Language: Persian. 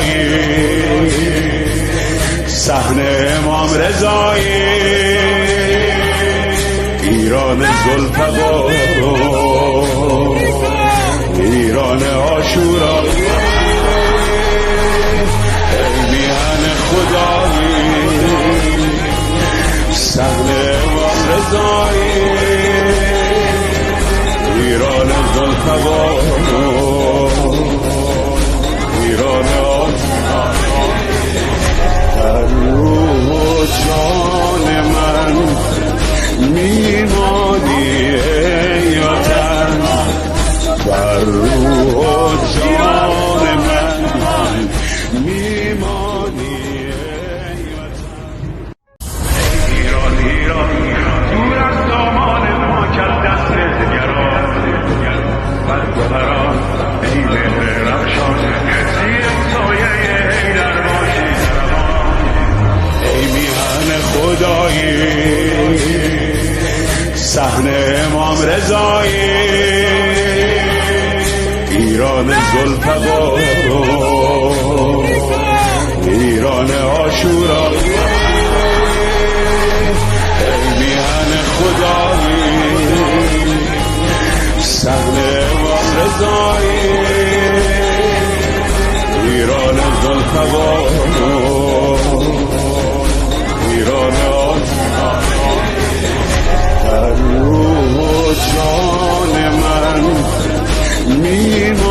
خدایی، صحنه امام رضایی، ایران ذوالفقار، ایران عاشورا، میهن خدایی، صحنه امام رضایی، ایران ذوالفقار، ایران عاشورا. در روح و جان من میمانی ای وطن، در روح و جان من میمانی ای وطن. ایران ایران دور از دامان ما کرد دست دگران، برگوهران ای مهر رخشان، زیر سایه حیدر باشی ای میهن خدایی، صحنه امام رضایی، ایران ذوالفقار، ایران عاشورا، ای میهن خدایی، صحنه امام رضایی، ایران ذوالفقار، ایران عاشورا. در روح و جان من میمانی